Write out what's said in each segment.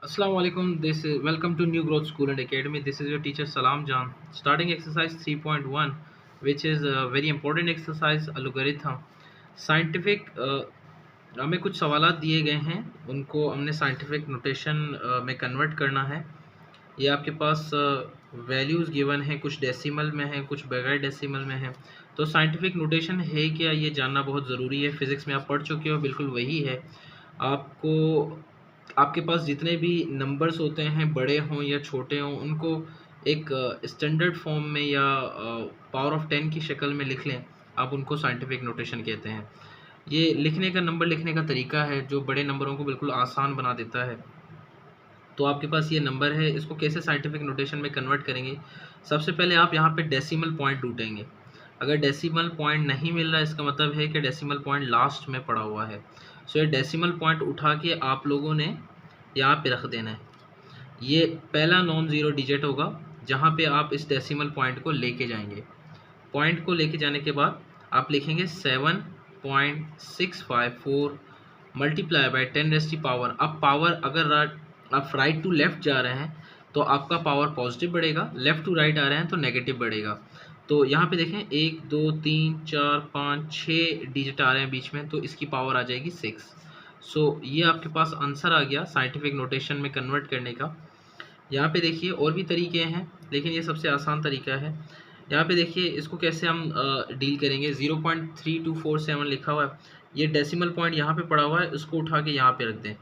Assalamu alaikum. This is welcome to New Growth School and Academy. This is your teacher Salam Jan. Starting exercise 3.1, which is a very important exercise, a logarithm. Scientific हमें कुछ सवालात दिए गए हैं, उनको हमने scientific notation में convert करना है। ये आपके पास वैल्यूज़ गिवन हैं, कुछ डेसिमल में हैं, कुछ बगैर डेसिमल में हैं। तो साइंटिफिक नोटेशन है क्या, ये जानना बहुत ज़रूरी है। फिज़िक्स में आप पढ़ चुके हो, बिल्कुल वही है। आपको आपके पास जितने भी नंबर्स होते हैं, बड़े हों या छोटे हों, उनको एक स्टैंडर्ड फॉर्म में या पावर ऑफ 10 की शक्ल में लिख लें, आप उनको साइंटिफिक नोटेशन कहते हैं। ये लिखने का, नंबर लिखने का तरीका है जो बड़े नंबरों को बिल्कुल आसान बना देता है। तो आपके पास ये नंबर है, इसको कैसे साइंटिफिक नोटेशन में कन्वर्ट करेंगे। सबसे पहले आप यहाँ पे डेसिमल पॉइंट ढूंढेंगे। अगर डेसिमल पॉइंट नहीं मिल रहा है, इसका मतलब है कि डेसिमल पॉइंट लास्ट में पड़ा हुआ है। सो ये डेसिमल पॉइंट उठा के आप लोगों ने यहाँ पे रख देना है। ये पहला नॉन ज़ीरो डिजिट होगा जहाँ पे आप इस डेसिमल पॉइंट को लेके जाएंगे। पॉइंट को लेके जाने के बाद आप लिखेंगे 7.654 मल्टीप्लाई बाय 10⁻⁴। अब पावर अगर आप राइट टू लेफ़्ट जा रहे हैं तो आपका पावर पॉजिटिव बढ़ेगा, लेफ़्ट टू राइट आ रहे हैं तो नेगेटिव बढ़ेगा। तो यहाँ पे देखें 1 2 3 4 5 6 डिजिट आ रहे हैं बीच में, तो इसकी पावर आ जाएगी 6। सो ये आपके पास आंसर आ गया साइंटिफिक नोटेशन में कन्वर्ट करने का। यहाँ पे देखिए और भी तरीके हैं, लेकिन ये सबसे आसान तरीका है। यहाँ पे देखिए इसको कैसे हम डील करेंगे। 0.3247 लिखा हुआ है, ये डेसिमल पॉइंट यहाँ पे पड़ा हुआ है, इसको उठा के यहाँ पे रख दें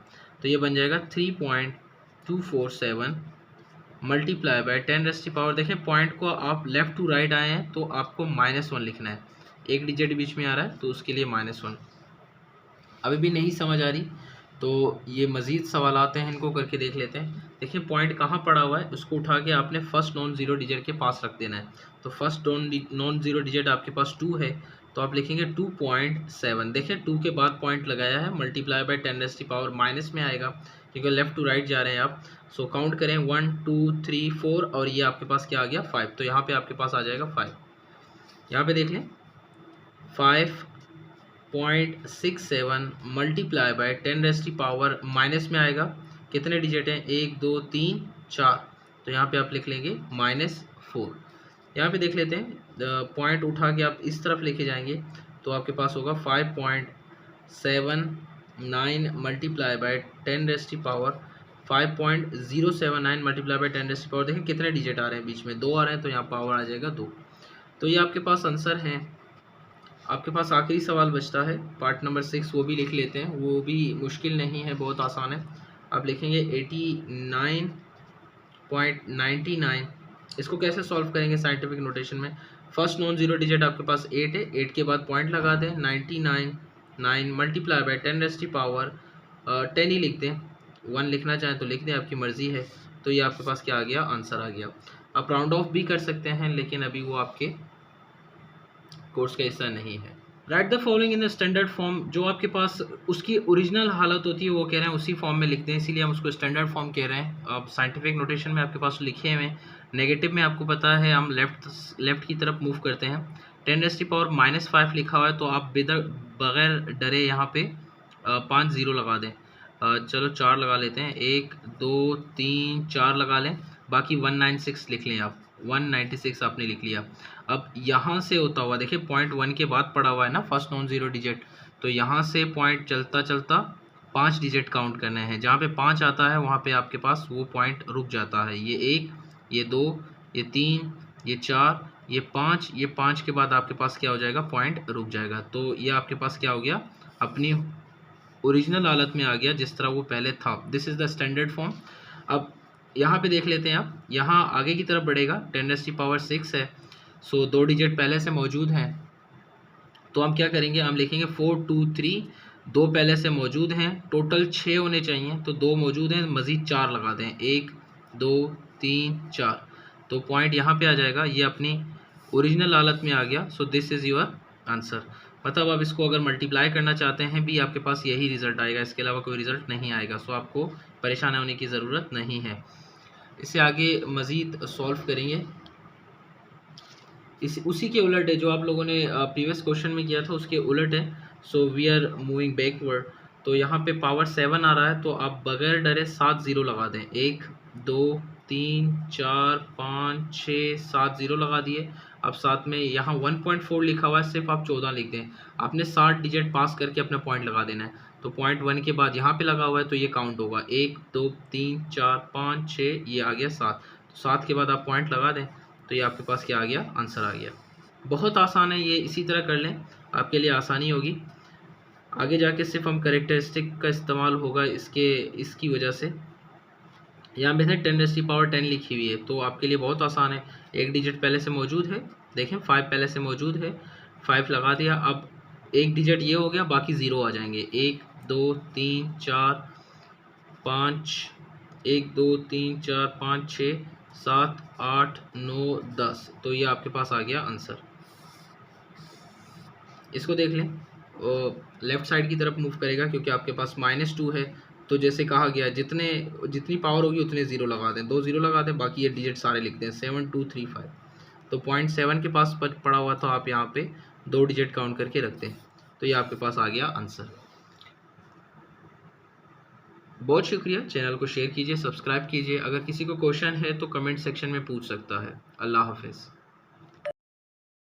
तो ये बन जाएगा 3.247 मल्टीप्लाई बाय 10⁻⁴। देखें पॉइंट को आप लेफ़्ट टू राइट आए हैं तो आपको -1 लिखना है। एक डिजिट बीच में आ रहा है तो उसके लिए -1। अभी भी नहीं समझ आ रही तो ये मज़ीद सवालात हैं, इनको करके देख लेते हैं। देखिए पॉइंट कहाँ पड़ा हुआ है, उसको उठा के आपने फर्स्ट नॉन ज़ीरो डिजिट के पास रख देना है। तो फर्स्ट नॉन ज़ीरो डिजिट आपके पास 2 है, तो आप लिखेंगे 2.7। देखिए 2 के बाद पॉइंट लगाया है, मल्टीप्लाई बाय 10⁻⁴ माइनस में आएगा क्योंकि लेफ़्ट टू राइट जा रहे हैं आप। सो काउंट करें 1 2 3 4 और ये आपके पास क्या आ गया 5। तो यहाँ पे आपके पास आ जाएगा 5। यहाँ पे देख लें 5.67 मल्टीप्लाई बाय 10⁻⁻, माइनस में आएगा। कितने डिजिट हैं, 1 2 3 4, तो यहाँ पे आप लिख लेंगे -4। यहाँ पे देख लेते हैं पॉइंट उठा के आप इस तरफ लेके जाएंगे तो आपके पास होगा 5.79 मल्टीप्लाई बाय 10⁻⁴, 5.079 मल्टीप्लाई बाय 10⁻⁴। देखें कितने डिजिट आ रहे हैं, बीच में 2 आ रहे हैं तो यहाँ पावर आ जाएगा 2। तो ये आपके पास आंसर है। आपके पास आखिरी सवाल बचता है पार्ट नंबर 6, वो भी लिख लेते हैं। वो भी मुश्किल नहीं है, बहुत आसान है। आप लिखेंगे 89.99। इसको कैसे सॉल्व करेंगे साइंटिफिक नोटेशन में। फर्स्ट नॉन ज़ीरो डिजिट आपके पास 8 है, 8 के बाद पॉइंट लगा दें, 99 मल्टीप्लाई बाय 10⁻⁴, 10 ही लिख दें, 1 लिखना चाहें तो लिख दें, आपकी मर्ज़ी है। तो ये आपके पास क्या आ गया, आंसर आ गया। आप राउंड ऑफ भी कर सकते हैं, लेकिन अभी वो आपके कोर्स का हिस्सा नहीं है। Right the following in the standard form. जो आपके पास उसकी ओरिजिनल हालत होती है वो कह रहे हैं उसी फॉर्म में लिख दें, इसीलिए हम उसको स्टैंडर्ड फॉर्म कह रहे हैं। अब साइंटिफिक नोटेशन में आपके पास लिखे हुए नेगेटिव में आपको पता है हम लेफ्ट की तरफ मूव करते हैं। 10⁻⁻5 लिखा हुआ है तो आप बगैर डरे यहाँ पे 5 ज़ीरो लगा दें। चलो 4 लगा लेते हैं, 1 2 3 4 लगा लें, बाकी 196 लिख लें आप। 196 आपने लिख लिया। अब यहाँ से होता हुआ देखिए पॉइंट 1 के बाद पड़ा हुआ है ना फर्स्ट नॉन ज़ीरो डिजिट, तो यहाँ से पॉइंट चलता चलता 5 डिजिट काउंट करने हैं। जहाँ पे 5 आता है वहाँ पे आपके पास वो पॉइंट रुक जाता है। ये 1 ये 2 ये 3 ये 4 ये 5, ये 5 के बाद आपके पास क्या हो जाएगा, पॉइंट रुक जाएगा। तो ये आपके पास क्या हो गया, अपनी ओरिजिनल हालत में आ गया जिस तरह वो पहले था। This is the standard form. अब यहाँ पे देख लेते हैं आप, यहाँ आगे की तरफ बढ़ेगा, 10⁻⁶ है। सो 2 डिजिट पहले से मौजूद हैं, तो हम क्या करेंगे, हम लिखेंगे 4 2 3, 2 पहले से मौजूद हैं, टोटल 6 होने चाहिए, तो 2 मौजूद हैं, मज़ीद 4 लगा दें, 1 2 3 4, तो पॉइंट यहाँ पे आ जाएगा। ये अपनी ओरिजिनल हालत में आ गया। So this is your answer. मतलब आप इसको अगर मल्टीप्लाई करना चाहते हैं भी आपके पास यही रिज़ल्ट आएगा, इसके अलावा कोई रिज़ल्ट नहीं आएगा। सो आपको परेशान होने की ज़रूरत नहीं है। इससे आगे मज़ीद सॉल्व करेंगे। इस उसी के उलट है जो आप लोगों ने प्रीवियस क्वेश्चन में किया था, उसके उलट है। So we are moving backward. तो यहाँ पे पावर 7 आ रहा है, तो आप बगैर डरे 7 ज़ीरो लगा दें। 1 2 3 4 5 6 7 ज़ीरो लगा दिए। अब साथ में यहाँ 1.4 लिखा हुआ है, सिर्फ आप 14 लिख दें। आपने 60 डिजिट पास करके अपना पॉइंट लगा देना है। तो पॉइंट 1 के बाद यहाँ पे लगा हुआ है, तो ये काउंट होगा 1 2 3 4 5 6, ये आ गया 7। तो 7 के बाद आप पॉइंट लगा दें, तो ये आपके पास क्या आ गया, आंसर आ गया। बहुत आसान है ये, इसी तरह कर लें, आपके लिए आसानी होगी। आगे जाके सिर्फ हम करेक्टरिस्टिक का इस्तेमाल होगा इसकी वजह से। यहाँ पे 10⁻10 लिखी हुई है, तो आपके लिए बहुत आसान है। एक डिजिट पहले से मौजूद है, देखें 5 पहले से मौजूद है, 5 लगा दिया। अब एक डिजिट ये हो गया, बाकी ज़ीरो आ जाएंगे। 1 2 3 4 5, 1 2 3 4 5 6 7 8 9 10, तो ये आपके पास आ गया आंसर। इसको देख लें, लेफ़्ट साइड की तरफ मूव करेगा क्योंकि आपके पास -2 है। तो जैसे कहा गया जितनी पावर होगी उतने ज़ीरो लगा दें, 2 ज़ीरो लगा दें, बाकी ये डिजिट सारे लिख दें 7 2 3 5। तो पॉइंट 7 के पास पड़ा हुआ था, आप यहाँ पे 2 डिजिट काउंट करके रखते हैं, तो ये आपके पास आ गया आंसर। बहुत शुक्रिया। चैनल को शेयर कीजिए, सब्सक्राइब कीजिए। अगर किसी को क्वेश्चन है तो कमेंट सेक्शन में पूछ सकता है। अल्लाह हाफिज़।